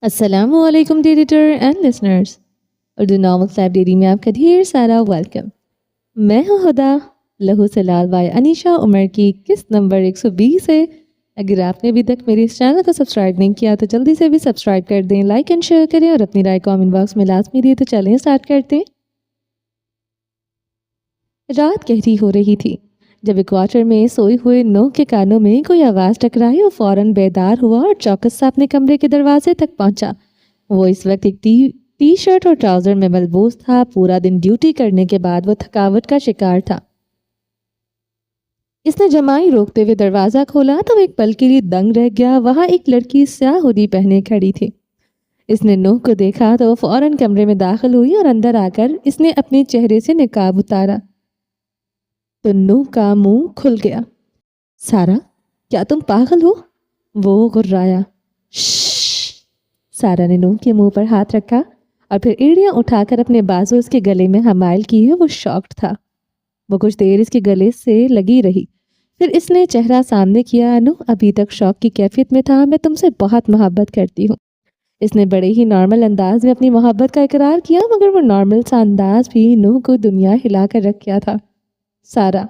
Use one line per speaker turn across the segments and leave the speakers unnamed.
السلام علیکم editor and listeners, Urdu novels library میں آپ کا ڈھیر سارا ویلکم۔ میں ہوں ہدا، لہو سے لال بائی انیشا عمر کی قسط نمبر 120 ہے۔ اگر آپ نے ابھی تک میرے اس چینل کو سبسکرائب نہیں کیا تو جلدی سے بھی سبسکرائب کر دیں، لائک اینڈ شیئر کریں اور اپنی رائے کامنٹ باکس میں لازمی دیں۔ تو چلیں اسٹارٹ کرتے ہیں۔ رات گہری ہو رہی تھی جب ایکواٹر میں سوئے ہوئے نوح کے کانوں میں کوئی آواز ٹکرائی۔ وہ فوراً بیدار ہوا اور چوکس سے اپنے کمرے کے دروازے تک پہنچا۔ وہ اس وقت ایک ٹی شرٹ اور ٹراؤزر میں ملبوس تھا۔ پورا دن ڈیوٹی کرنے کے بعد وہ تھکاوٹ کا شکار تھا۔ اس نے جمائی روکتے ہوئے دروازہ کھولا تو وہ ایک پل کے لیے دنگ رہ گیا۔ وہاں ایک لڑکی سیاہ ہوڈی پہنے کھڑی تھی۔ اس نے نوح کو دیکھا تو وہ فوراً کمرے میں داخل ہوئی اور اندر آ کر اس نے اپنے چہرے سے نقاب اتارا تو نوح کا منہ کھل گیا۔ سارا، کیا تم پاگل ہو؟ وہ غرایا۔ شش۔ سارا نے نوح کے منہ پر ہاتھ رکھا اور پھر ایڑیاں اٹھا کر اپنے بازو اس کے گلے میں حمائل کیے۔ وہ شاکڈ تھا۔ وہ کچھ دیر اس کے گلے سے لگی رہی، پھر اس نے چہرہ سامنے کیا۔ نوح ابھی تک شوق کی کیفیت میں تھا۔ میں تم سے بہت محبت کرتی ہوں۔ اس نے بڑے ہی نارمل انداز میں اپنی محبت کا اقرار کیا، مگر وہ نارمل سا انداز بھی نوح کو دنیا ہلا کر رکھ گیا تھا۔ سارا،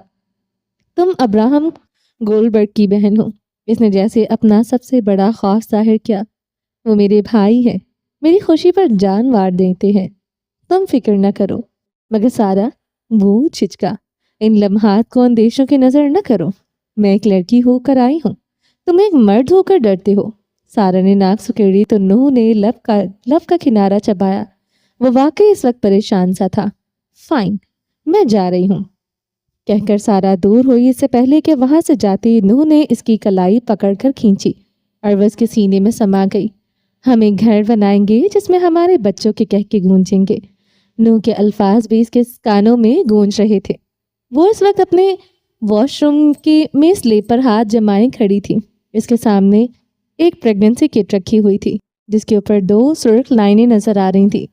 تم ابراہم گولڈبرگ کی بہن ہو۔ اس نے جیسے اپنا سب سے بڑا خوف ظاہر کیا۔ وہ میرے بھائی ہیں، میری خوشی پر جان وار دیتے ہیں، تم فکر نہ کرو۔ مگر سارا، وہ چھچکا، ان لمحات کو اندیشوں کی نظر نہ کرو۔ میں ایک لڑکی ہو کر آئی ہوں، تم ایک مرد ہو کر ڈرتے ہو۔ سارا نے ناک سکیڑی تو نوح نے لب کا کنارہ چبایا۔ وہ واقعی اس وقت پریشان سا تھا۔ فائن، میں جا رہی ہوں، کہہ کر سارا دور ہوئی۔ اس سے پہلے کہ وہاں سے جاتی نوح نے اس کی کلائی پکڑ کر کھینچی اور وہ اس کے سینے میں سما گئی۔ ہم ایک گھر بنائیں گے جس میں ہمارے بچوں کے کہکے گونجیں گے۔ نوح کے الفاظ بھی اس کے کانوں میں گونج رہے تھے۔ وہ اس وقت اپنے واش روم میں سلیب پر ہاتھ جمائے کھڑی تھی۔ اس کے سامنے ایک پریگننسی کٹ رکھی ہوئی تھی جس کے اوپر 2 سرخ لائنیں نظر آ رہی تھیں۔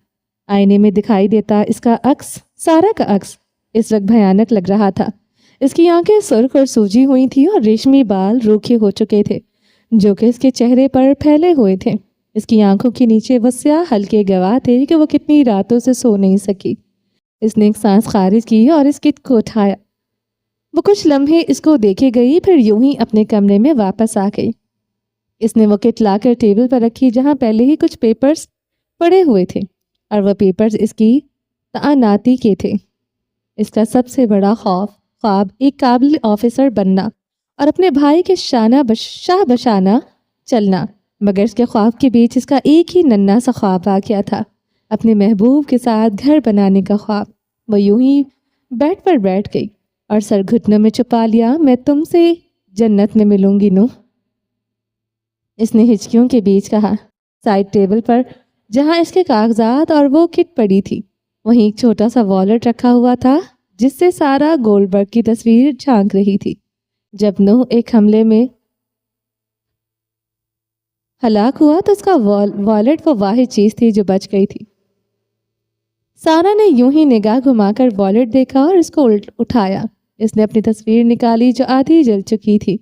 آئینے میں دکھائی دیتا اس کا عکس، سارا کا عکس، اس وقت بھیانک لگ رہا تھا۔ اس کی آنکھیں سرخ اور سوجی ہوئی تھیں اور ریشمی بال روکھے ہو چکے تھے جو کہ اس کے چہرے پر پھیلے ہوئے تھے۔ اس کی آنکھوں کے نیچے وہ سیاہ ہلکے گواہ تھے کہ وہ کتنی راتوں سے سو نہیں سکی۔ اس نے ایک سانس خارج کی اور اس کٹ کو اٹھایا۔ وہ کچھ لمحے اس کو دیکھے گئی، پھر یوں ہی اپنے کمرے میں واپس آ گئی۔ اس نے وہ کٹ لا کر ٹیبل پر رکھی جہاں پہلے ہی کچھ پیپرز پڑے ہوئے تھے، اور وہ پیپرز اس کی تعیناتی کے تھے۔ اس کا سب سے بڑا خواب ایک قابل آفیسر بننا اور اپنے بھائی کے شاہ بشانہ چلنا، مگر اس کے خواب کے بیچ اس کا ایک ہی ننھا سا خواب آ گیا تھا، اپنے محبوب کے ساتھ گھر بنانے کا خواب۔ وہ یوں ہی بیڈ پر بیٹھ گئی اور سر گھٹنوں میں چھپا لیا۔ میں تم سے جنت میں ملوں گی نوح، اس نے ہچکیوں کے بیچ کہا۔ سائڈ ٹیبل پر جہاں اس کے کاغذات اور وہ کٹ پڑی تھی، وہیں ایک چھوٹا سا والیٹ رکھا ہوا تھا جس سے سارا گولڈبرگ کی تصویر جھانک رہی تھی۔ جب نوح ایک حملے میں ہلاک ہوا تو اس کا والیٹ وہ واحد چیز تھی جو بچ گئی تھی۔ سارا نے یوں ہی نگاہ گھما کر والیٹ دیکھا اور اس کو اٹھایا۔ اس نے اپنی تصویر نکالی جو آدھی جل چکی تھی۔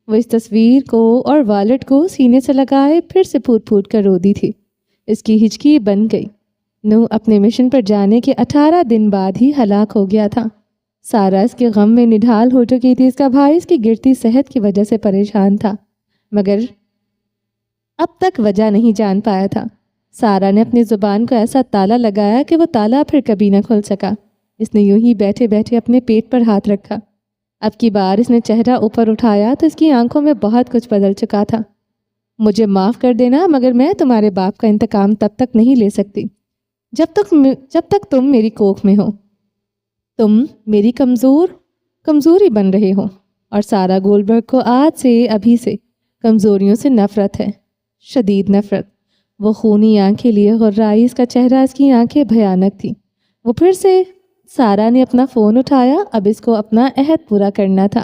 وہ اس تصویر کو اور والیٹ کو سینے سے لگائے پھر سے پھوٹ پھوٹ کر رو دی تھی۔ اس کی ہچکی بن گئی۔ نوح اپنے مشن پر جانے کے 18 دن بعد ہی ہلاک ہو گیا تھا۔ سارا اس کے غم میں نڈھال ہو چکی تھی۔ اس کا بھائی اس کی گرتی صحت کی وجہ سے پریشان تھا، مگر اب تک وجہ نہیں جان پایا تھا۔ سارا نے اپنی زبان کو ایسا تالا لگایا کہ وہ تالا پھر کبھی نہ کھل سکا۔ اس نے یوں ہی بیٹھے بیٹھے اپنے پیٹ پر ہاتھ رکھا۔ اب کی بار اس نے چہرہ اوپر اٹھایا تو اس کی آنکھوں میں بہت کچھ بدل چکا تھا۔ مجھے معاف کر دینا، مگر میں تمہارے باپ کا انتقام تب تک نہیں لے سکتی جب تک تم میری کوکھ میں ہو۔ تم میری کمزوری بن رہے ہو، اور سارا گولڈبرگ کو آج سے ابھی سے کمزوریوں سے نفرت ہے، شدید نفرت۔ وہ خونی آنکھیں لیے غرائی، اس کا چہرہ، اس کی آنکھیں بھیانک تھیں۔ وہ پھر سے سارا نے اپنا فون اٹھایا۔ اب اس کو اپنا عہد پورا کرنا تھا۔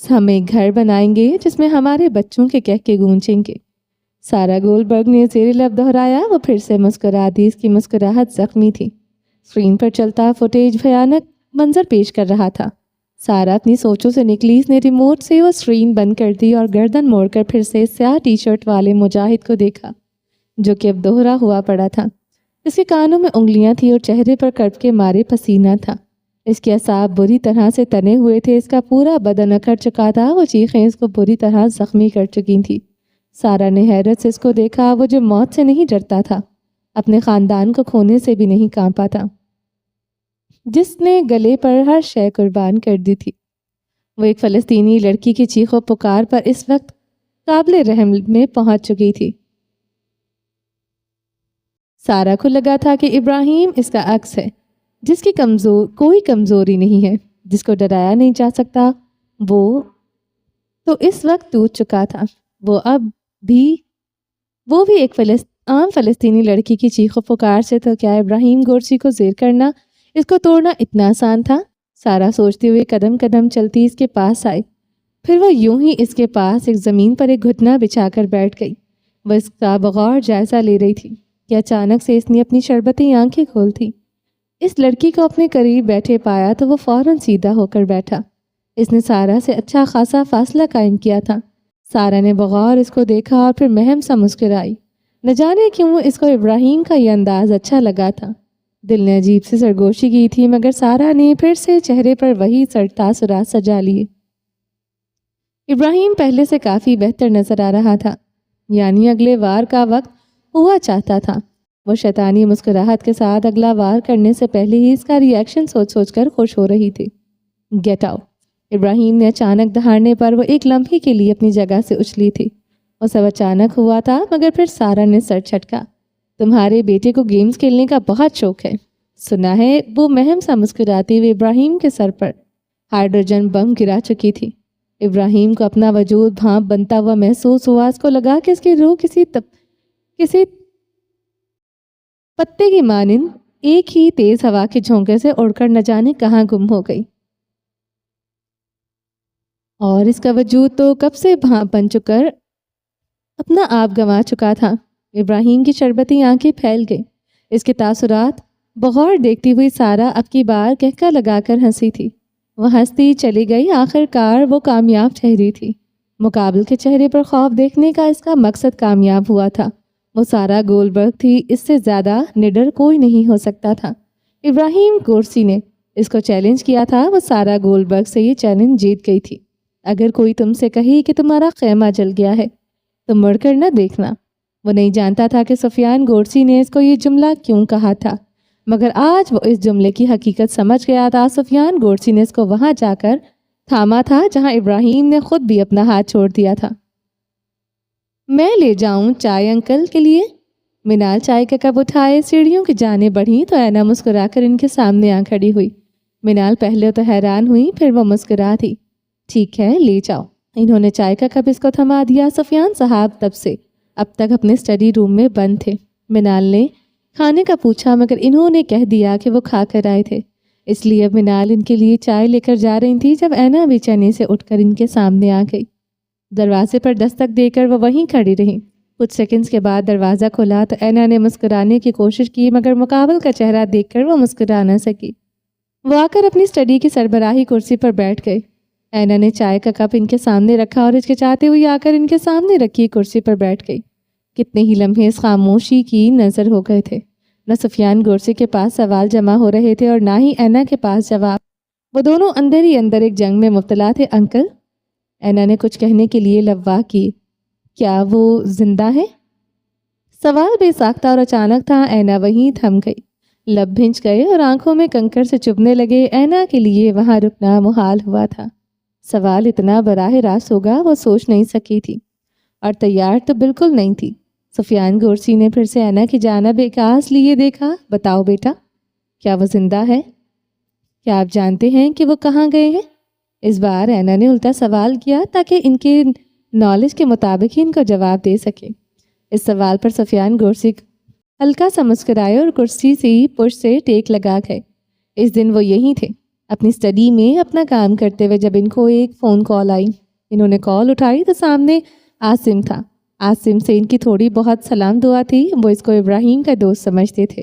ہم ایک گھر بنائیں گے جس میں ہمارے بچوں کے کہکے گونجیں گے، سارا گولڈبرگ نے زیر لب دہرایا۔ وہ پھر سے مسکرا دی۔ اس کی مسکراہٹ زخمی تھی۔ اسکرین پر چلتا فوٹیج بھیانک منظر پیش کر رہا تھا۔ سارا اپنی سوچوں سے نکلی، اس نے ریموٹ سے وہ اسکرین بند کر دی اور گردن موڑ کر پھر سے سیاہ ٹی شرٹ والے مجاہد کو دیکھا جو کہ اب دوہرا ہوا پڑا تھا۔ اس کے کانوں میں انگلیاں تھیں اور چہرے پر کرب کے مارے پسینہ تھا۔ اس کے اعصاب بری طرح سے تنے ہوئے تھے، اس کا پورا بدن اکڑ چکا تھا، وہ چیخیں اس کو بری طرح زخمی کر چکی تھیں۔ سارا نے حیرت سے اس کو دیکھا، وہ جو موت سے نہیں ڈرتا تھا، اپنے خاندان کو کھونے سے بھی نہیں کانپا تھا، جس نے گلے پر ہر شے قربان کر دی تھی۔ وہ ایک فلسطینی لڑکی کی چیخ و پکار پر اس وقت قابل رحم میں پہنچ چکی تھی۔ سارا کو لگا تھا کہ ابراہیم اس کا عکس ہے، جس کی کوئی کمزوری نہیں ہے، جس کو ڈرایا نہیں جا سکتا۔ وہ تو اس وقت ٹوٹ چکا تھا، وہ بھی ایک عام فلسطینی لڑکی کی چیخ و پکار سے، تو کیا ابراہیم گورسی کو زیر کرنا، اس کو توڑنا اتنا آسان تھا؟ سارا سوچتے ہوئے قدم قدم چلتی اس کے پاس آئی، پھر وہ یوں ہی اس کے پاس ایک زمین پر ایک گھٹنا بچھا کر بیٹھ گئی۔ وہ اس کا بغور جائزہ لے رہی تھی کہ اچانک سے اس نے اپنی شربتی آنکھیں کھول تھی۔ اس لڑکی کو اپنے قریب بیٹھے پایا تو وہ فوراً سیدھا ہو کر بیٹھا۔ اس نے سارا سے اچھا خاصا فاصلہ قائم کیا تھا۔ سارا نے بغور اس کو دیکھا اور پھر مہم سا مسکرائی۔ نہ جانے کیوں اس کو ابراہیم کا یہ انداز اچھا لگا تھا۔ دل نے عجیب سی سرگوشی کی تھی، مگر سارا نے پھر سے چہرے پر وہی تاثرات سجا لیے۔ ابراہیم پہلے سے کافی بہتر نظر آ رہا تھا، یعنی اگلے وار کا وقت ہوا چاہتا تھا۔ وہ شیطانی مسکراہٹ کے ساتھ اگلا وار کرنے سے پہلے ہی اس کا ری ایکشن سوچ سوچ کر خوش ہو رہی تھی۔ Get out! ابراہیم نے اچانک دہاڑنے پر وہ ایک لمحے کے لیے اپنی جگہ سے اچھلی تھی۔ وہ سب اچانک ہوا تھا، مگر پھر سارا نے سر چھٹکا۔ تمہارے بیٹے کو گیمز کھیلنے کا بہت شوق ہے، سنا ہے؟ وہ مہم سا مسکراتے ہوئے ابراہیم کے سر پر ہائیڈروجن بم گرا چکی تھی۔ ابراہیم کو اپنا وجود بھانپ بنتا ہوا محسوس ہوا۔ اس کو لگا کہ اس کی روح کسی پتے کی مانند ایک ہی تیز ہوا کے جھونکے سے اڑ کر نہ جانے کہاں گم ہو گئی، اور اس کا وجود تو کب سے بھانپ بن چکر اپنا آپ گنوا چکا تھا۔ ابراہیم کی شربتی آنکھیں پھیل گئی۔ اس کے تاثرات بغور دیکھتی ہوئی سارا اب کی بار کہکا لگا کر ہنسی تھی۔ وہ ہنستی چلی گئی، آخر کار وہ کامیاب ٹھہری تھی۔ مقابل کے چہرے پر خوف دیکھنے کا اس کا مقصد کامیاب ہوا تھا۔ وہ سارا گولبرگ تھی، اس سے زیادہ نڈر کوئی نہیں ہو سکتا تھا۔ ابراہیم گورسی نے اس کو چیلنج کیا تھا، وہ سارا گولبرگ سے یہ چیلنج جیت گئی تھی۔ اگر کوئی تم سے کہے کہ تمہارا خیمہ جل گیا ہے تو مڑ کر نہ دیکھنا۔ وہ نہیں جانتا تھا کہ سفیان گورسی نے اس کو یہ جملہ کیوں کہا تھا، مگر آج وہ اس جملے کی حقیقت سمجھ گیا تھا۔ سفیان گورسی نے اس کو وہاں جا کر تھاما تھا جہاں ابراہیم نے خود بھی اپنا ہاتھ چھوڑ دیا تھا۔ میں لے جاؤں چائے انکل کے لیے؟ منال چائے کا کپ اٹھائے سیڑھیوں کی جانب بڑھی تو اینا مسکرا کر ان کے سامنے آ کھڑی ہوئی۔ منال پہلے تو حیران ہوئی، پھر وہ مسکرا تھی۔ ٹھیک ہے، لے جاؤ۔ انہوں نے چائے کا کپ اس کو تھما دیا۔ سفیان صاحب تب سے اب تک اپنے اسٹڈی روم میں بند تھے۔ منال نے کھانے کا پوچھا، مگر انہوں نے کہہ دیا کہ وہ کھا کر آئے تھے، اس لیے اب منال ان کے لیے چائے لے کر جا رہی تھی جب اینا بے چینی سے اٹھ کر ان کے سامنے آ گئی۔ دروازے پر دستک دے کر وہ وہیں کھڑی رہیں۔ کچھ سیکنڈز کے بعد دروازہ کھلا تو اینا نے مسکرانے کی کوشش کی، مگر مقابل کا چہرہ دیکھ کر وہ مسکرا نہ سکی۔ وہ آ کر اپنی اسٹڈی کی سربراہی کرسی پر بیٹھ گئے۔ اینا نے چائے کا کپ ان کے سامنے رکھا اور ہچکچاتے ہوئے آ کر ان کے سامنے رکھی کرسی پر بیٹھ گئی۔ کتنے ہی لمحے اس خاموشی کی نظر ہو گئے تھے۔ نہ سفیان گورسی کے پاس سوال جمع ہو رہے تھے اور نہ ہی اینا کے پاس جواب۔ وہ دونوں اندر ہی اندر ایک جنگ میں مبتلا تھے۔ انکل، اینا نے کچھ کہنے کے لیے لبوا کی، کیا وہ زندہ ہے؟ سوال بے ساختہ اور اچانک تھا۔ اینا وہیں تھم گئی، لب بھنج گئے اور آنکھوں میں کنکر سے چبھنے لگے۔ اینا کے لیے وہاں رکنا محال ہوا تھا۔ سوال اتنا براہ راست ہوگا وہ سوچ نہیں سکی تھی، اور تیار تو بالکل نہیں تھی۔ سفیان گورسی نے پھر سے اینا کی جانب ایک آس لیے دیکھا۔ بتاؤ بیٹا، کیا وہ زندہ ہے؟ کیا آپ جانتے ہیں کہ وہ کہاں گئے ہیں؟ اس بار اینا نے الٹا سوال کیا تاکہ ان کے نالج کے مطابق ہی ان کو جواب دے سکے۔ اس سوال پر سفیان گورسی ہلکا سا مسکرائے اور کرسی سے پش سے ٹیک لگا گئے۔ اس دن وہ یہیں تھے، اپنی اسٹڈی میں اپنا کام کرتے ہوئے، جب ان کو ایک فون کال آئی۔ انہوں نے کال اٹھائی تو سامنے عاصم تھا۔ عاصم سے ان کی تھوڑی بہت سلام دعا تھی۔ وہ اس کو ابراہیم کا دوست سمجھتے تھے۔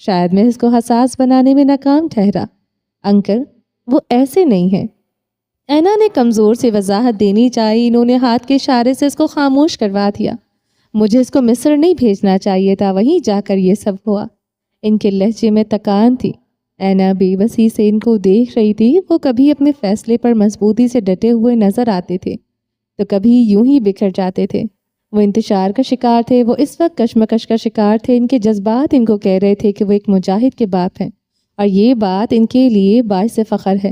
شاید میں اس کو حساس بنانے میں ناکام ٹھہرا۔ انکل وہ ایسے نہیں ہے۔ اینا نے کمزور سے وضاحت دینی چاہی۔ انہوں نے ہاتھ کے اشارے سے اس کو خاموش کروا دیا۔ مجھے اس کو مصر نہیں بھیجنا چاہیے تھا، وہیں جا کر یہ سب ہوا۔ ان کے لہجے میں تکان تھی۔ اینا بے بسی سے ان کو دیکھ رہی تھی۔ وہ کبھی اپنے فیصلے پر مضبوطی سے ڈٹے ہوئے نظر آتے تھے تو کبھی یوں ہی بکھر جاتے تھے۔ وہ انتشار کا شکار تھے، وہ اس وقت کشمکش کا شکار تھے۔ ان کے جذبات ان کو کہہ رہے تھے کہ وہ ایک مجاہد کے باپ ہیں، اور یہ بات ان کے لیے باعث فخر ہے،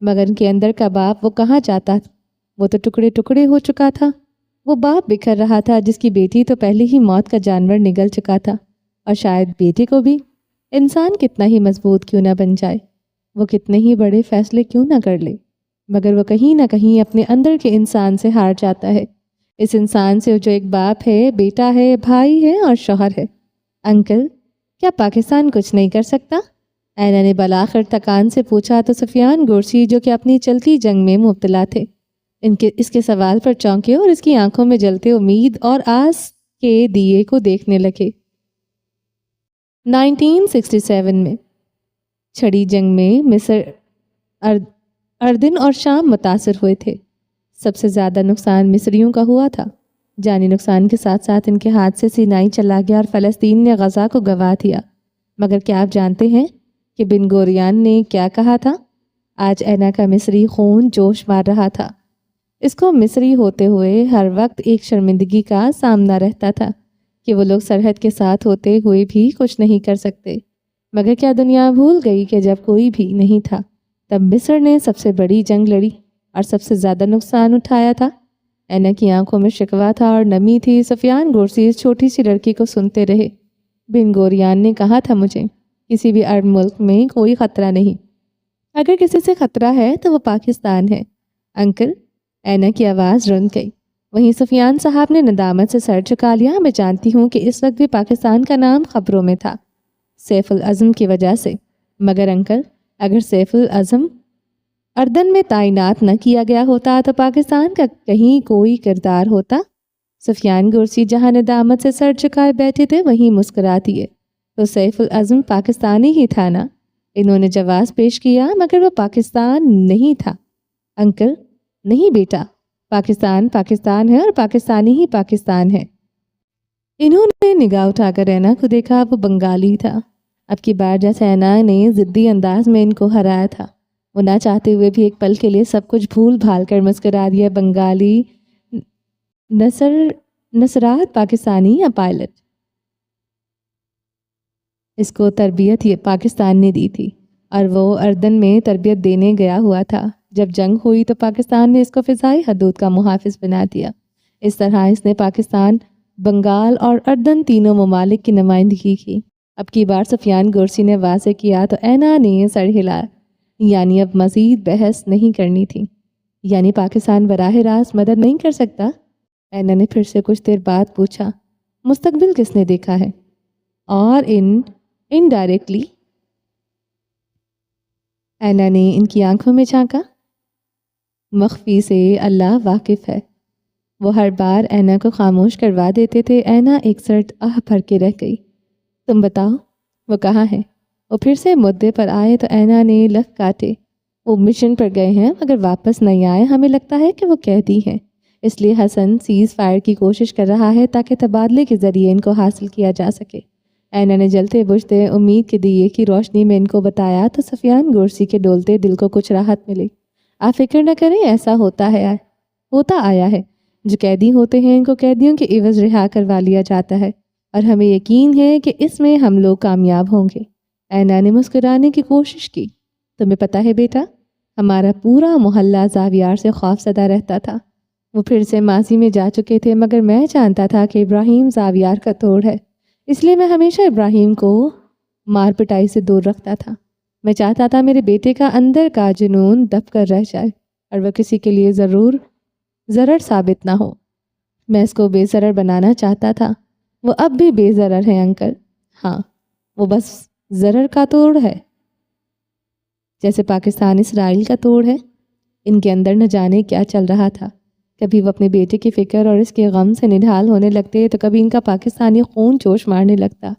مگر ان کے اندر کا باپ وہ کہاں جاتا تھا؟ وہ تو ٹکڑے ٹکڑے ہو چکا تھا۔ وہ باپ بکھر رہا تھا جس کی بیٹی تو پہلے ہی موت کا جانور نگل چکا تھا، اور شاید بیٹے کو بھی۔ انسان کتنا ہی مضبوط کیوں نہ بن جائے، وہ کتنے ہی بڑے فیصلے کیوں نہ کر لے، مگر وہ کہیں نہ کہیں اپنے اندر کے انسان سے ہار جاتا ہے، اس انسان سے جو ایک باپ ہے، بیٹا ہے، بھائی ہے اور شوہر ہے۔ انکل کیا پاکستان کچھ نہیں کر سکتا؟ اینا نے بلاخر تکان سے پوچھا تو سفیان گورسی جو کہ اپنی چلتی جنگ میں مبتلا تھے اس کے سوال پر چونکے اور اس کی آنکھوں میں جلتے امید اور آس کے دیے کو دیکھنے لگے۔ 1967 میں چھڑی جنگ میں مصر، اردن اور شام متاثر ہوئے تھے۔ سب سے زیادہ نقصان مصریوں کا ہوا تھا۔ جانی نقصان کے ساتھ ساتھ ان کے ہاتھ سے سینائی چلا گیا اور فلسطین نے غزہ کو گنوا دیا۔ مگر کیا آپ جانتے ہیں کہ بن گوریان نے کیا کہا تھا؟ آج اینا کا مصری خون جوش مار رہا تھا۔ اس کو مصری ہوتے ہوئے ہر وقت ایک شرمندگی کا سامنا رہتا تھا کہ وہ لوگ سرحد کے ساتھ ہوتے ہوئے بھی کچھ نہیں کر سکتے۔ مگر کیا دنیا بھول گئی کہ جب کوئی بھی نہیں تھا تب مصر نے سب سے بڑی جنگ لڑی اور سب سے زیادہ نقصان اٹھایا تھا؟ اینا کی آنکھوں میں شکوہ تھا اور نمی تھی۔ سفیان گورسی اس چھوٹی سی لڑکی کو سنتے رہے۔ بن گوریان نے کہا تھا مجھے کسی بھی عرب ملک میں کوئی خطرہ نہیں، اگر کسی سے خطرہ ہے تو وہ پاکستان ہے۔ انکل، اینا کی آواز رن گئی۔ وہیں سفیان صاحب نے ندامت سے سر جھکا لیا۔ میں جانتی ہوں کہ اس وقت بھی پاکستان کا نام خبروں میں تھا سیف العظم کی وجہ سے، مگر انکل اگر سیف العظم اردن میں تعینات نہ کیا گیا ہوتا تو پاکستان کا کہیں کوئی کردار ہوتا؟ سفیان گورسی جہاں ندامت سے سر جھکائے بیٹھے تھے وہیں مسکرا دیے۔ تو سیف العظم پاکستانی ہی تھا نا؟ انہوں نے جواز پیش کیا۔ مگر وہ پاکستان نہیں تھا۔ انکل نہیں بیٹا، پاکستان پاکستان ہے اور پاکستانی ہی پاکستان ہے۔ انہوں نے نگاہ اٹھا کر اینا کو دیکھا۔ وہ بنگالی تھا۔ اب کی بار جیسے اینا نے ضدی انداز میں ان کو ہرایا تھا، وہ نہ چاہتے ہوئے بھی ایک پل کے لیے سب کچھ بھول بھال کر مسکرا دیا۔ بنگالی نصرات پاکستانی یا پائلٹ؟ اس کو تربیت یہ پاکستان نے دی تھی اور وہ اردن میں تربیت دینے گیا ہوا تھا۔ جب جنگ ہوئی تو پاکستان نے اس کو فضائی حدود کا محافظ بنا دیا۔ اس طرح اس نے پاکستان، بنگال اور اردن تینوں ممالک کی نمائندگی کی۔ اب کی بار سفیان گورسی نے واضح کیا تو اینا نے سر ہلایا، یعنی اب مزید بحث نہیں کرنی تھی۔ یعنی پاکستان براہ راست مدد نہیں کر سکتا؟ اینا نے پھر سے کچھ دیر بعد پوچھا۔ مستقبل کس نے دیکھا ہے؟ اور انڈائریکٹلی؟ اینا نے ان کی آنکھوں میں جھانکا۔ مخفی سے اللہ واقف ہے۔ وہ ہر بار اینا کو خاموش کروا دیتے تھے۔ اینا ایک سرد آہ بھر کے رہ گئی۔ تم بتاؤ وہ کہاں ہے؟ وہ پھر سے مدعے پر آئے تو اینا نے لفظ کاٹے۔ وہ مشن پر گئے ہیں مگر واپس نہیں آئے۔ ہمیں لگتا ہے کہ وہ قیدی ہیں، اس لیے حسن سیز فائر کی کوشش کر رہا ہے تاکہ تبادلے کے ذریعے ان کو حاصل کیا جا سکے۔ اینا نے جلتے بجھتے امید کے دیے کی روشنی میں ان کو بتایا تو سفیان گورسی کے ڈولتے دل کو کچھ راحت ملی۔ آپ فکر نہ کریں، ایسا ہوتا آیا ہے۔ جو قیدی ہوتے ہیں ان کو قیدیوں کے عوض رہا کروا لیا جاتا ہے، اور ہمیں یقین ہے کہ اس میں ہم لوگ کامیاب ہوں گے۔ اینا نے مسکرانے کی کوشش کی۔ تمہیں پتہ ہے بیٹا، ہمارا پورا محلہ زاویار سے خوف زدہ رہتا تھا۔ وہ پھر سے ماضی میں جا چکے تھے، مگر میں جانتا تھا کہ ابراہیم زاویار کا توڑ ہے، اس لیے میں ہمیشہ ابراہیم کو مار پٹائی سے دور رکھتا تھا۔ میں چاہتا تھا میرے بیٹے کا اندر کا جنون دب کر رہ جائے اور وہ کسی کے لیے ضرر ثابت نہ ہو۔ میں اس کو بے ضرر بنانا چاہتا تھا۔ وہ اب بھی بے ضرر ہے انکل۔ ہاں، وہ بس ضرر کا توڑ ہے، جیسے پاکستان اسرائیل کا توڑ ہے۔ ان کے اندر نہ جانے کیا چل رہا تھا۔ کبھی وہ اپنے بیٹے کی فکر اور اس کے غم سے نڈھال ہونے لگتے تو کبھی ان کا پاکستانی خون جوش مارنے لگتا۔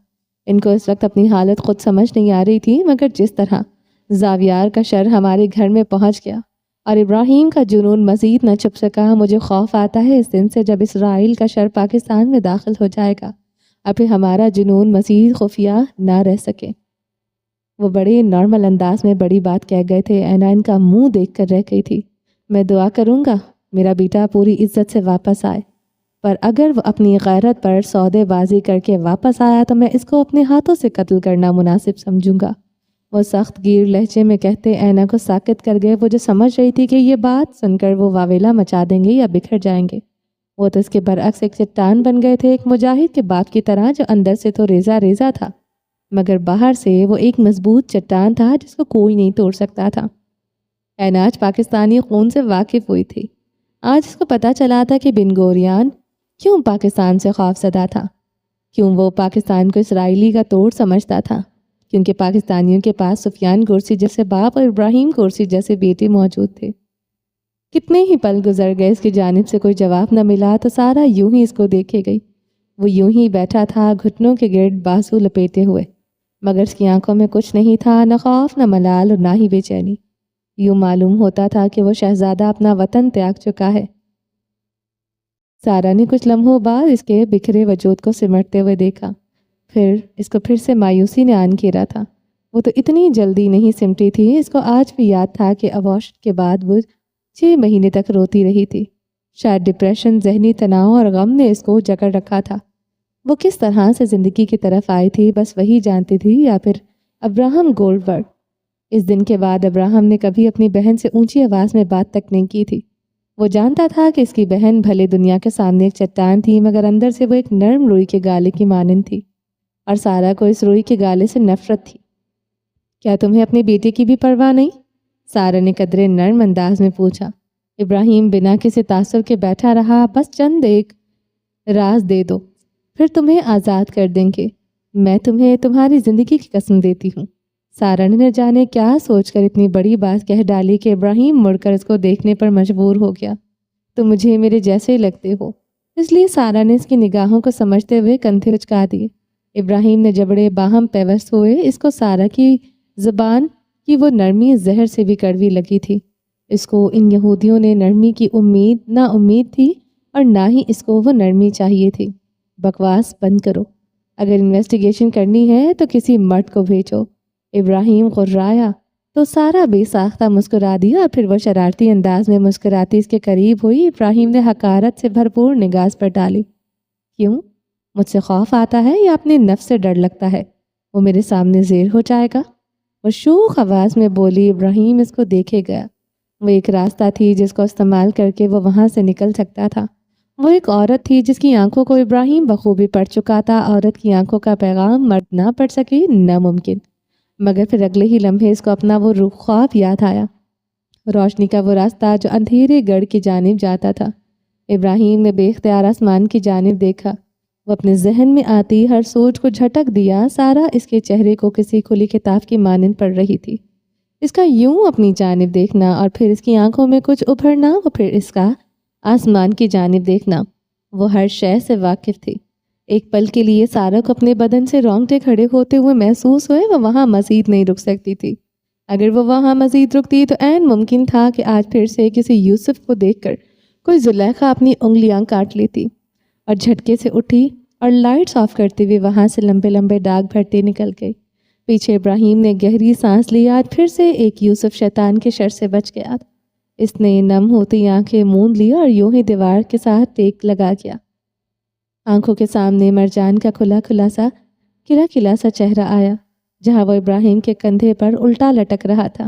ان کو اس وقت اپنی حالت خود سمجھ نہیں آ رہی تھی، مگر جس طرح زاویار کا شر ہمارے گھر میں پہنچ گیا اور ابراہیم کا جنون مزید نہ چھپ سکا، مجھے خوف آتا ہے اس دن سے جب اسرائیل کا شر پاکستان میں داخل ہو جائے گا اور پھر ہمارا جنون مزید خفیہ نہ رہ سکے۔ وہ بڑے نارمل انداز میں بڑی بات کہہ گئے تھے۔ اینا ان کا منہ دیکھ کر رہ گئی تھی۔ میں دعا کروں گا میرا بیٹا پوری عزت سے واپس آئے، پر اگر وہ اپنی غیرت پر سودے بازی کر کے واپس آیا تو میں اس کو اپنے ہاتھوں سے قتل کرنا مناسب سمجھوں گا۔ وہ سخت گیر لہجے میں کہتے اینا کو ساکت کر گئے۔ وہ جو سمجھ رہی تھی کہ یہ بات سن کر وہ واویلا مچا دیں گے یا بکھر جائیں گے، وہ تو اس کے برعکس ایک چٹان بن گئے تھے، ایک مجاہد کے باپ کی طرح جو اندر سے تو ریزہ ریزہ تھا مگر باہر سے وہ ایک مضبوط چٹان تھا جس کو کوئی نہیں توڑ سکتا تھا۔ اینا آج پاکستانی خون سے واقف ہوئی تھی۔ آج اس کو پتہ چلا تھا کہ بن گوریان کیوں پاکستان سے خوف زدہ تھا، کیوں وہ پاکستان کو اسرائیلی کا توڑ سمجھتا تھا، کیونکہ پاکستانیوں کے پاس سفیان گورسی جیسے باپ اور ابراہیم گورسی جیسے بیٹے موجود تھے۔ کتنے ہی پل گزر گئے، اس کی جانب سے کوئی جواب نہ ملا تو سارا یوں ہی اس کو دیکھے گئی۔ وہ یوں ہی بیٹھا تھا گھٹنوں کے گرد بازو لپیٹے ہوئے، مگر اس کی آنکھوں میں کچھ نہیں تھا، نہ خوف نہ ملال اور نہ ہی بے چینی۔ یوں معلوم ہوتا تھا کہ وہ شہزادہ اپنا وطن تیاگ چکا ہے۔ سارا نے کچھ لمحوں بعد اس کے بکھرے وجود کو سمٹتے ہوئے دیکھا، پھر اس کو پھر سے مایوسی نے آن گھیرا تھا۔ وہ تو اتنی جلدی نہیں سمٹی تھی، اس کو آج بھی یاد تھا کہ ابورشن کے بعد وہ 6 مہینے تک روتی رہی تھی۔ شاید ڈپریشن، ذہنی تناؤ اور غم نے اس کو جکڑ رکھا تھا۔ وہ کس طرح سے زندگی کی طرف آئی تھی بس وہی جانتی تھی، یا پھر ابراہم گولڈبرگ۔ اس دن کے بعد ابراہم نے کبھی اپنی بہن سے اونچی آواز میں بات تک نہیں کی تھی۔ وہ جانتا تھا کہ اس کی بہن بھلے دنیا کے سامنے ایک چٹان تھی مگر اندر سے وہ ایک نرم روئی کے گالے کی مانند تھی، اور سارا کو اس روئی کے گالے سے نفرت تھی۔ کیا تمہیں اپنی بیٹی کی بھی پرواہ نہیں؟ سارا نے قدرے نرم انداز میں پوچھا۔ ابراہیم بنا کسی تاثر کے بیٹھا رہا۔ بس چند ایک راز دے دو، پھر تمہیں آزاد کر دیں گے۔ میں تمہیں تمہاری زندگی کی قسم دیتی ہوں۔ سارا نے نہ جانے کیا سوچ کر اتنی بڑی بات کہہ ڈالی کہ ابراہیم مڑ کر اس کو دیکھنے پر مجبور ہو گیا۔ تم مجھے میرے جیسے ہی لگتے ہو، اس لیے سارا نے اس کی نگاہوں کو سمجھتے ہوئے کندھے اچکا دیے۔ ابراہیم نے جبڑے باہم پیوست ہوئے۔ اس کو سارا کی زبان کی وہ نرمی زہر سے بھی کڑوی لگی تھی۔ اس کو ان یہودیوں نے نرمی کی نہ امید تھی اور نہ ہی اس کو وہ نرمی چاہیے تھی۔ بکواس بند کرو، اگر انویسٹیگیشن کرنی ہے تو کسی مرد کو بھیجو۔ ابراہیم غرایا تو سارا بے ساختہ مسکرا دیا، اور پھر وہ شرارتی انداز میں مسکراتی اس کے قریب ہوئی۔ ابراہیم نے حقارت سے بھرپور نگاہ پر ڈالی۔ کیوں؟ مجھ سے خوف آتا ہے یا اپنے نفس سے ڈر لگتا ہے؟ وہ میرے سامنے زیر ہو جائے گا؟ وہ شوخ آواز میں بولی۔ ابراہیم اس کو دیکھے گیا۔ وہ ایک راستہ تھی جس کو استعمال کر کے وہ وہاں سے نکل سکتا تھا۔ وہ ایک عورت تھی جس کی آنکھوں کو ابراہیم بخوبی پڑھ چکا تھا۔ عورت کی آنکھوں کا پیغام مرد نہ پڑھ سکے، ناممکن۔ مگر پھر اگلے ہی لمحے اس کو اپنا وہ خواب یاد آیا، روشنی کا وہ راستہ جو اندھیرے گڑھ کی جانب جاتا تھا۔ ابراہیم نے بے اختیار آسمان کی جانب دیکھا۔ وہ اپنے ذہن میں آتی ہر سوچ کو جھٹک دیا۔ سارا اس کے چہرے کو کسی کھلی کتاب کی مانند پڑھ رہی تھی۔ اس کا یوں اپنی جانب دیکھنا اور پھر اس کی آنکھوں میں کچھ ابھرنا، اور پھر اس کا آسمان کی جانب دیکھنا، وہ ہر شے سے واقف تھی۔ ایک پل کے لیے سارا کو اپنے بدن سے رونگٹے کھڑے ہوتے ہوئے محسوس ہوئے۔ وہ وہاں مزید نہیں رک سکتی تھی۔ اگر وہ وہاں مزید رکتی تو عین ممکن تھا کہ آج پھر سے کسی یوسف کو دیکھ کر کوئی زلیخا اپنی انگلیاں کاٹ لیتی، اور جھٹکے سے اٹھی اور لائٹس آف کرتے ہوئے وہاں سے لمبے لمبے ڈاک بھرتے نکل گئی۔ پیچھے ابراہیم نے گہری سانس لیا۔ پھر سے ایک یوسف شیطان کے شر سے بچ گیا۔ اس نے نم ہوتی آنکھیں موند لی اور یوں ہی دیوار کے ساتھ ٹیک لگا گیا۔ آنکھوں کے سامنے مرجان کا کھلا سا چہرہ آیا، جہاں وہ ابراہیم کے کندھے پر الٹا لٹک رہا تھا،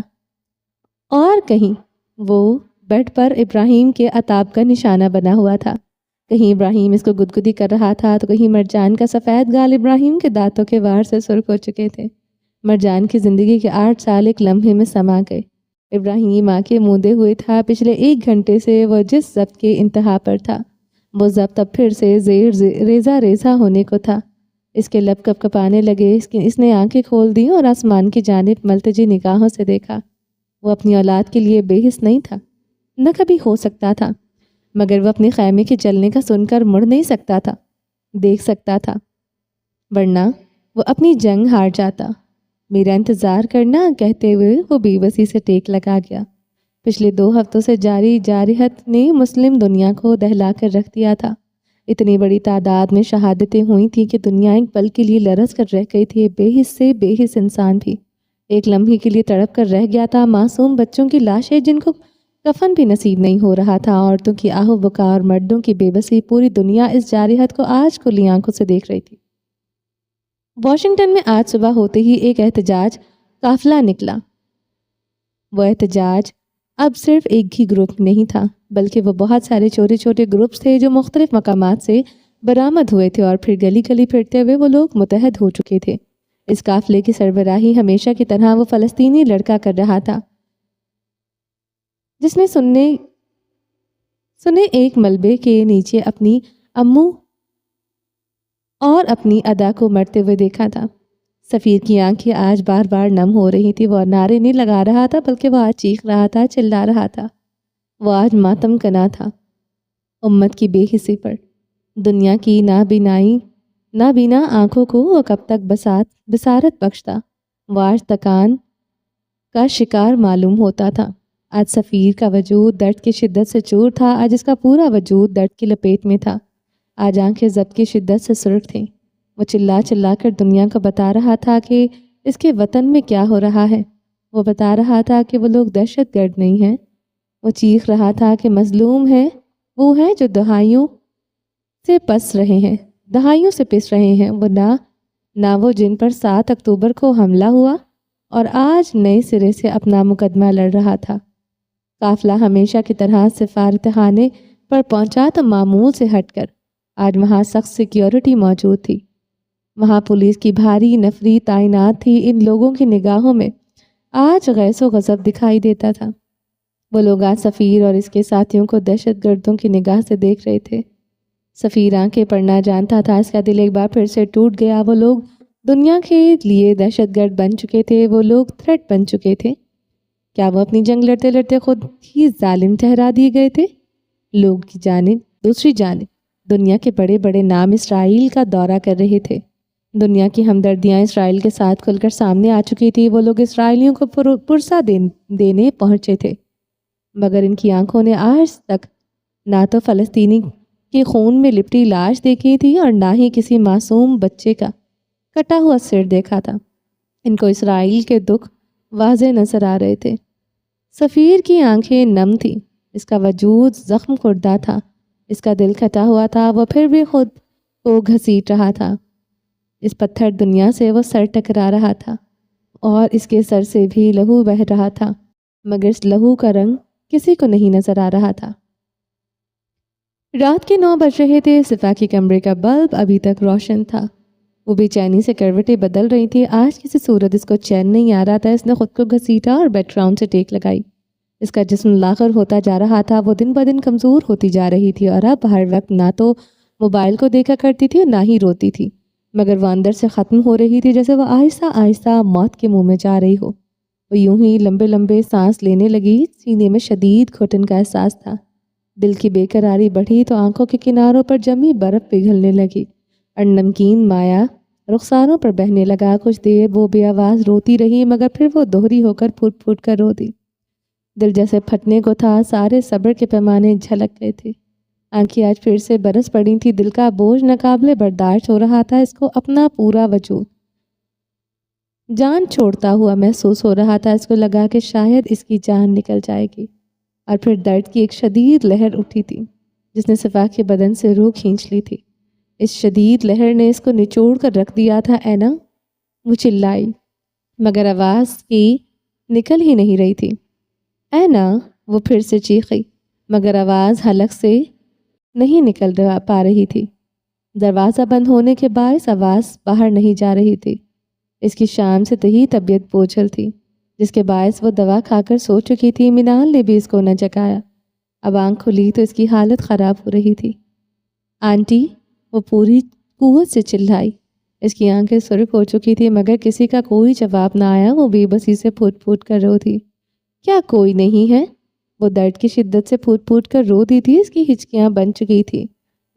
اور کہیں وہ بیڈ پر ابراہیم کے عتاب کا نشانہ بنا ہوا تھا۔ کہیں ابراہیم اس کو گدگدی کر رہا تھا تو کہیں مرجان کا سفید گال ابراہیم کے دانتوں کے وار سے سرخ ہو چکے تھے۔ مرجان کی زندگی کے 8 سال ایک لمحے میں سما گئے۔ ابراہیم آنکھیں موندے ہوئے تھا۔ پچھلے 1 گھنٹے سے وہ جس ضبط کے انتہا پر تھا، وہ ضبط اب پھر سے ریزہ ہونے کو تھا۔ اس کے لب کپ کپانے لگے۔ اس نے آنکھیں کھول دیں اور آسمان کی جانب ملتجی نگاہوں سے دیکھا۔ وہ اپنی اولاد کے لیے بے حس نہیں تھا، نہ کبھی ہو سکتا تھا، مگر وہ اپنے خیمے کے جلنے کا سن کر مڑ نہیں سکتا تھا، دیکھ سکتا تھا، ورنہ وہ اپنی جنگ ہار جاتا۔ میرا انتظار کرنا کہتے ہوئے وہ بے بسی سے ٹیک لگا گیا۔ پچھلے 2 ہفتوں سے جاری جارحیت نے مسلم دنیا کو دہلا کر رکھ دیا تھا۔ اتنی بڑی تعداد میں شہادتیں ہوئی تھیں کہ دنیا ایک پل کے لیے لرز کر رہ گئی تھی۔ بے حس سے بے حس انسان بھی ایک لمحے کے لیے تڑپ کر رہ گیا تھا۔ معصوم بچوں کی لاشیں جن کو کفن بھی نصیب نہیں ہو رہا تھا، عورتوں کی آہ و بکا اور مردوں کی بے بسی، پوری دنیا اس جارحیت کو آج کھلی آنکھوں سے دیکھ رہی تھی۔ واشنگٹن میں آج صبح ہوتے ہی ایک احتجاج قافلہ نکلا۔ وہ احتجاج اب صرف ایک ہی گروپ نہیں تھا، بلکہ وہ بہت سارے چھوٹے چھوٹے گروپس تھے جو مختلف مقامات سے برآمد ہوئے تھے، اور پھر گلی گلی پھرتے ہوئے وہ لوگ متحد ہو چکے تھے۔ اس قافلے کی سربراہی ہمیشہ کی طرح وہ فلسطینی لڑکا کر رہا تھا جس نے سنے ایک ملبے کے نیچے اپنی امو اور اپنی ادا کو مرتے ہوئے دیکھا تھا۔ سفیر کی آنکھیں آج بار بار نم ہو رہی تھی۔ وہ نعرے نہیں لگا رہا تھا، بلکہ وہ آج چیخ رہا تھا، چلا رہا تھا۔ وہ آج ماتم کنا تھا امت کی بے حسی پر۔ دنیا کی نابینا آنکھوں کو وہ کب تک بصارت بخشتا۔ وہ آج تکان کا شکار معلوم ہوتا تھا۔ آج سفیر کا وجود درد کی شدت سے چور تھا۔ آج اس کا پورا وجود درد کی لپیٹ میں تھا۔ آج آنکھیں ضبط کی شدت سے سرخ تھیں۔ وہ چلا چلا کر دنیا کو بتا رہا تھا کہ اس کے وطن میں کیا ہو رہا ہے۔ وہ بتا رہا تھا کہ وہ لوگ دہشت گرد نہیں ہیں۔ وہ چیخ رہا تھا کہ مظلوم ہے وہ ہے جو دہائیوں سے پس رہے ہیں، وہ نہ وہ جن پر 7 اکتوبر کو حملہ ہوا اور آج نئے سرے سے اپنا مقدمہ لڑ رہا تھا۔ قافلہ ہمیشہ کی طرح سفارتخانے پر پہنچا تو معمول سے ہٹ کر آج وہاں سخت سیکیورٹی موجود تھی۔ وہاں پولیس کی بھاری نفری تعینات تھی۔ ان لوگوں کی نگاہوں میں آج غیظ و غضب دکھائی دیتا تھا۔ وہ لوگ آج سفیر اور اس کے ساتھیوں کو دہشت گردوں کی نگاہ سے دیکھ رہے تھے۔ سفیر آنکھیں پڑھنا جانتا تھا۔ اس کا دل ایک بار پھر سے ٹوٹ گیا۔ وہ لوگ دنیا کے لیے دہشت گرد بن چکے تھے۔ وہ لوگ تھریٹ بن چکے تھے۔ کیا وہ اپنی جنگ لڑتے لڑتے خود ہی ظالم ٹھہرا دیے گئے تھے؟ لوگ کی جانب دوسری جانب دنیا کے بڑے بڑے نام اسرائیل کا دورہ کر رہے تھے۔ دنیا کی ہمدردیاں اسرائیل کے ساتھ کھل کر سامنے آ چکی تھی۔ وہ لوگ اسرائیلیوں کو پرسہ دینے پہنچے تھے، مگر ان کی آنکھوں نے آج تک نہ تو فلسطینی کے خون میں لپٹی لاش دیکھی تھی اور نہ ہی کسی معصوم بچے کا کٹا ہوا سر دیکھا تھا۔ ان کو اسرائیل کے دکھ واضح نظر آ رہے تھے۔ سفیر کی آنکھیں نم تھیں۔ اس کا وجود زخم خوردہ تھا۔ اس کا دل کھٹا ہوا تھا۔ وہ پھر بھی خود کو گھسیٹ رہا تھا۔ اس پتھر دنیا سے وہ سر ٹکرا رہا تھا اور اس کے سر سے بھی لہو بہہ رہا تھا، مگر اس لہو کا رنگ کسی کو نہیں نظر آ رہا تھا۔ رات کے 9 بج رہے تھے۔ صفا کے کمرے کا بلب ابھی تک روشن تھا۔ وہ بے چینی سے کروٹیں بدل رہی تھی۔ آج کسی صورت اس کو چین نہیں آ رہا تھا۔ اس نے خود کو گھسیٹا اور بیڈ گراؤنڈ سے ٹیک لگائی۔ اس کا جسم لاغر ہوتا جا رہا تھا۔ وہ دن بدن کمزور ہوتی جا رہی تھی اور اب ہر وقت نہ تو موبائل کو دیکھا کرتی تھی اور نہ ہی روتی تھی، مگر وہ اندر سے ختم ہو رہی تھی، جیسے وہ آہستہ آہستہ موت کے منہ میں جا رہی ہو۔ وہ یوں ہی لمبے لمبے سانس لینے لگی۔ سینے میں شدید گھٹن کا احساس تھا۔ دل کی بے قراری بڑھی تو آنکھوں کے کناروں پر جمی برف پگھلنے لگی اور نمکین مایا رخساروں پر بہنے لگا۔ کچھ دیر وہ بے آواز روتی رہی، مگر پھر وہ دوہری ہو کر پھوٹ پھوٹ کر رو دی۔ دل جیسے پھٹنے کو تھا۔ سارے صبر کے پیمانے جھلک گئے تھے۔ آنکھیں آج پھر سے برس پڑی تھی۔ دل کا بوجھ ناقابل برداشت ہو رہا تھا۔ اس کو اپنا پورا وجود جان چھوڑتا ہوا محسوس ہو رہا تھا۔ اس کو لگا کہ شاید اس کی جان نکل جائے گی، اور پھر درد کی ایک شدید لہر اٹھی تھی جس نے صفا کے بدن سے روح کھینچ لی تھی۔ اس شدید لہر نے اس کو نچوڑ کر رکھ دیا تھا۔ اینا، وہ چلائی، مگر آواز کی نکل ہی نہیں رہی تھی۔ اینا، وہ پھر سے چیخی، مگر آواز حلق سے نہیں نکل پا رہی تھی۔ دروازہ بند ہونے کے باعث آواز باہر نہیں جا رہی تھی۔ اس کی شام سے تہی طبیعت بوجھل تھی، جس کے باعث وہ دوا کھا کر سو چکی تھی۔ منال نے بھی اس کو نہ جگایا۔ اب آنکھ کھلی تو اس کی حالت خراب ہو رہی تھی۔ آنٹی، وہ پوری قوت سے چلائی۔ اس کی آنکھیں سرخ ہو چکی تھی، مگر کسی کا کوئی جواب نہ آیا۔ وہ بے بسی سے پھوٹ پھوٹ کر رو تھی۔ کیا کوئی نہیں ہے؟ وہ درد کی شدت سے پھوٹ پھوٹ کر رو دی تھی۔ اس کی ہچکیاں بن چکی تھی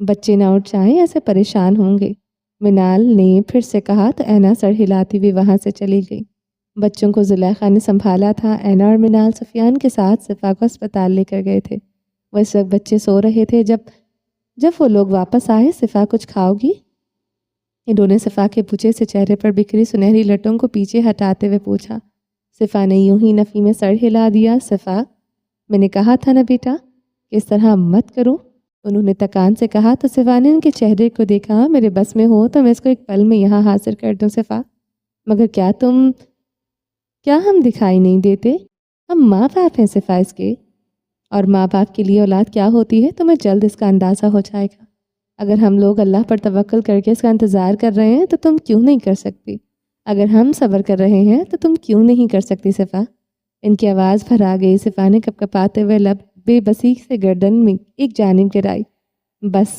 بچے نہ اٹھ جائیں، ایسے پریشان ہوں گے، منال نے پھر سے کہا تو اینا سر ہلاتی ہوئی وہاں سے چلی گئی۔ بچوں کو زلیخا نے سنبھالا تھا۔ اینا اور منال سفیان کے ساتھ صفا کو اسپتال لے کر گئے تھے۔ وہ اس وقت بچے سو رہے تھے۔ جب وہ لوگ واپس آئے، صفا کچھ کھاؤ گی؟ انہوں نے صفا کے پوچھے سے چہرے پر بکھری سنہری لٹوں کو پیچھے ہٹاتے ہوئے پوچھا۔ صفا نے یوں ہی نفی میں سر ہلا دیا۔ صفا، میں نے کہا تھا نا بیٹا کہ اس طرح مت کرو، انہوں نے تکان سے کہا تو صفا نے ان کے چہرے کو دیکھا۔ میرے بس میں ہو تو میں اس کو ایک پل میں یہاں حاضر کر دوں صفا، مگر کیا ہم دکھائی نہیں دیتے؟ ہم ماں باپ ہیں صفا اس کے، اور ماں باپ کے لیے اولاد کیا ہوتی ہے تمہیں جلد اس کا اندازہ ہو جائے گا۔ اگر ہم لوگ اللہ پر توکل کر کے اس کا انتظار کر رہے ہیں تو تم کیوں نہیں کر سکتی؟ اگر ہم صبر کر رہے ہیں تو تم کیوں نہیں کر سکتی صفا؟ ان کی آواز بھرا گئی۔ صفا نے کپ کپاتے ہوئے لب بے بسی سے گردن میں ایک جانب گرائی۔ بس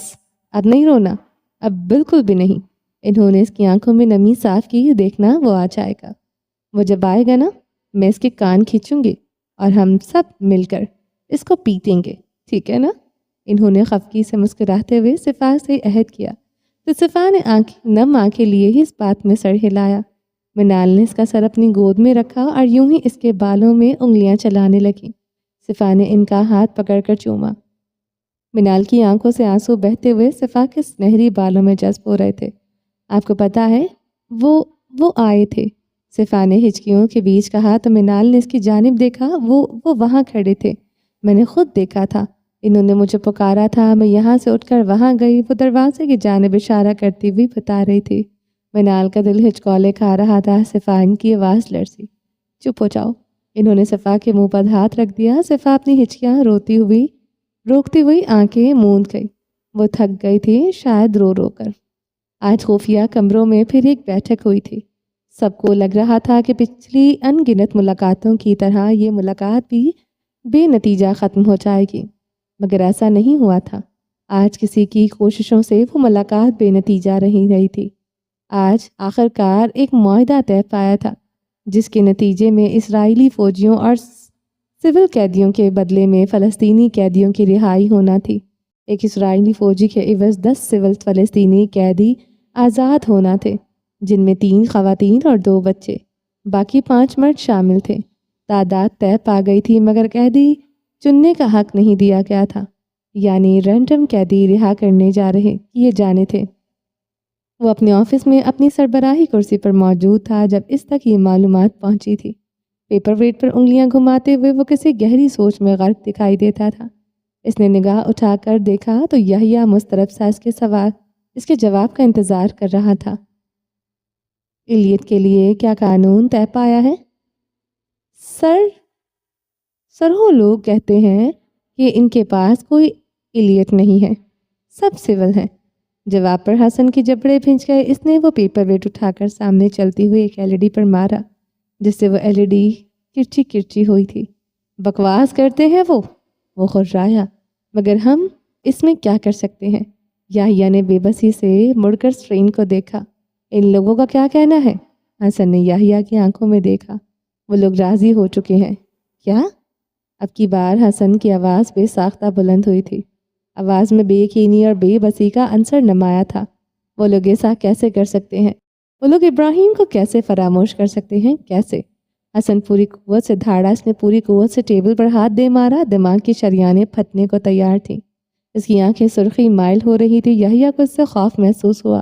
اب نہیں رونا، اب بالکل بھی نہیں۔ انہوں نے اس کی آنکھوں میں نمی صاف کی۔ دیکھنا وہ آ جائے گا، وہ جب آئے گا نا میں اس کے کان کھینچوں گی اور ہم سب مل کر اس کو پیٹیں گے، ٹھیک ہے نا؟ انہوں نے خفگی سے مسکراتے ہوئے صفا سے عہد کیا تو صفا نے نم آنکھیں لیے ہی اس بات میں سر ہلایا۔ منال نے اس کا سر اپنی گود میں رکھا اور یوں ہی اس کے بالوں میں انگلیاں چلانے لگیں۔ صفا نے ان کا ہاتھ پکڑ کر چوما۔ منال کی آنکھوں سے آنسو بہتے ہوئے صفا کے سنہری بالوں میں جذب ہو رہے تھے۔ آپ کو پتہ ہے وہ آئے تھے، صفا نے ہچکیوں کے بیچ کہا تو منال نے اس کی جانب دیکھا۔ وہ وہاں کھڑے تھے، میں نے خود دیکھا تھا، انہوں نے مجھے پکارا تھا، میں یہاں سے اٹھ کر وہاں گئی۔ وہ دروازے کی جانب اشارہ کرتی ہوئی بتا رہی تھی۔ منال کا دل ہچکولے کھا رہا تھا۔ صفا ان کی آواز لرزی۔ چپ ہو جاؤ، انہوں نے صفا کے منہ پر ہاتھ رکھ دیا۔ صفا اپنی ہچکیاں روکتی ہوئی آنکھیں موند گئی۔ وہ تھک گئی تھی شاید رو رو کر۔ آج خفیہ کمروں میں پھر ایک بیٹھک ہوئی تھی۔ سب کو لگ رہا تھا کہ پچھلی ان گنت ملاقاتوں کی طرح یہ ملاقات بھی بے نتیجہ ختم ہو جائے گی، مگر ایسا نہیں ہوا تھا۔ آج کسی کی کوششوں سے وہ ملاقات بے نتیجہ رہی تھی۔ آج آخر کار ایک معاہدہ طے پایا تھا، جس کے نتیجے میں اسرائیلی فوجیوں اور سول قیدیوں کے بدلے میں فلسطینی قیدیوں کی رہائی ہونا تھی۔ ایک اسرائیلی فوجی کے عوض 10 سول فلسطینی قیدی آزاد ہونا تھے، جن میں 3 خواتین اور 2 بچے، باقی 5 مرد شامل تھے۔ تعداد طے پا گئی تھی، مگر قیدی چننے کا حق نہیں دیا گیا تھا، یعنی رینڈم قیدی رہا کرنے کیے جانے تھے۔ وہ اپنے آفس میں اپنی سربراہی کرسی پر موجود تھا جب اس تک یہ معلومات پہنچی تھی۔ پیپر ویٹ پر انگلیاں گھماتے ہوئے وہ کسی گہری سوچ میں غرق دکھائی دیتا تھا۔ اس نے نگاہ اٹھا کر دیکھا تو یحییٰ مضطرب سا اس کے جواب کا انتظار کر رہا تھا۔ الیٹ کے لیے کیا قانون طے پایا ہے؟ سر وہ لوگ کہتے ہیں کہ ان کے پاس کوئی الیٹ نہیں ہے، سب سول ہیں۔ جواب پر حسن کی جبڑے بھنج گئے۔ اس نے وہ پیپر ویٹ اٹھا کر سامنے چلتی ہوئی ایک LED پر مارا، جس سے وہ LED کرچی کرچی ہوئی تھی۔ بکواس کرتے ہیں وہ خررایا، مگر ہم اس میں کیا کر سکتے ہیں؟ یحییٰ نے بے بسی سے مڑ کر اسٹرین کو دیکھا۔ ان لوگوں کا کیا کہنا ہے؟ حسن نے یحییٰ کی آنکھوں میں دیکھا۔ وہ لوگ راضی ہو چکے ہیں۔ کیا؟ اب کی بار حسن کی آواز بے ساختہ بلند ہوئی تھی۔ آواز میں بے یقینی اور بے بسی کا عنصر نمایاں تھا۔ وہ لوگ ایسا کیسے کر سکتے ہیں؟ وہ لوگ ابراہیم کو کیسے فراموش کر سکتے ہیں؟ کیسے؟ حسن پوری قوت سے دھاڑا۔ اس نے پوری قوت سے ٹیبل پر ہاتھ دے مارا۔ دماغ کی شریانیں پھٹنے کو تیار تھیں۔ اس کی آنکھیں سرخی مائل ہو رہی تھی۔ یحییٰ کو اس سے خوف محسوس ہوا۔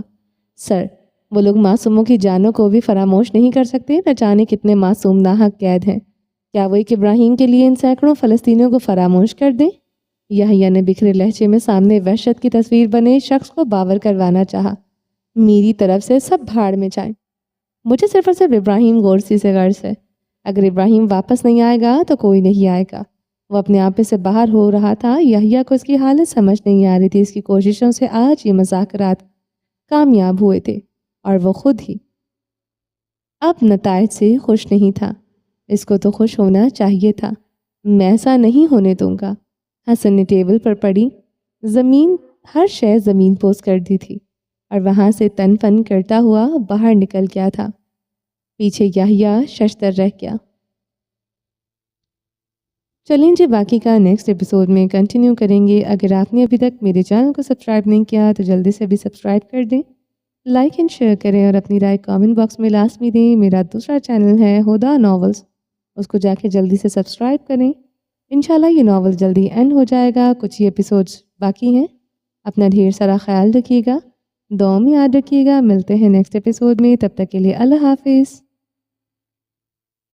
سر، وہ لوگ معصوموں کی جانوں کو بھی فراموش نہیں کر سکتے، نہ جانے کتنے معصوم ناحق قید ہیں۔ کیا وہ ایک ابراہیم کے لیے ان سینکڑوں فلسطینیوں کو فراموش کر دیں؟ یحییٰ نے بکھرے لہجے میں سامنے وحشت کی تصویر بنے شخص کو باور کروانا چاہا۔ میری طرف سے سب بھاڑ میں جائیں۔ مجھے صرف اور صرف ابراہیم گورسی سے غرض ہے۔ اگر ابراہیم واپس نہیں آئے گا تو کوئی نہیں آئے گا۔ وہ اپنے آپے سے باہر ہو رہا تھا۔ یحییٰ کو اس کی حالت سمجھ نہیں آ رہی تھی۔ اس کی کوششوں سے آج یہ مذاکرات کامیاب ہوئے تھے اور وہ خود ہی اب نتائج سے خوش نہیں تھا۔ اس کو تو خوش ہونا چاہیے تھا۔ میں ایسا نہیں ہونے دوں گا۔ حسن نے ٹیبل پر پڑی ہر شے زمین پوز کر دی تھی اور وہاں سے تن فن کرتا ہوا باہر نکل گیا تھا۔ پیچھے یحییٰ ششدر رہ گیا۔ چلیں جی باقی کا نیکسٹ ایپیسوڈ میں کنٹینیو کریں گے۔ اگر آپ نے ابھی تک میرے چینل کو سبسکرائب نہیں کیا تو جلدی سے ابھی سبسکرائب کر دیں، لائک اینڈ شیئر کریں اور اپنی رائے کامنٹ باکس میں لازمی دیں۔ میرا دوسرا چینل ہے ہدا ناولز، اس کو جا کے جلدی سے سبسکرائب کریں۔ انشاءاللہ یہ ناول جلدی اینڈ ہو جائے گا، کچھ ہی ایپیسوڈز باقی ہیں۔ اپنا ڈھیر سارا خیال رکھیے گا، دعاؤں میں یاد رکھیے گا۔ ملتے ہیں نیکسٹ ایپیسوڈ میں، تب تک کے لیے اللہ حافظ۔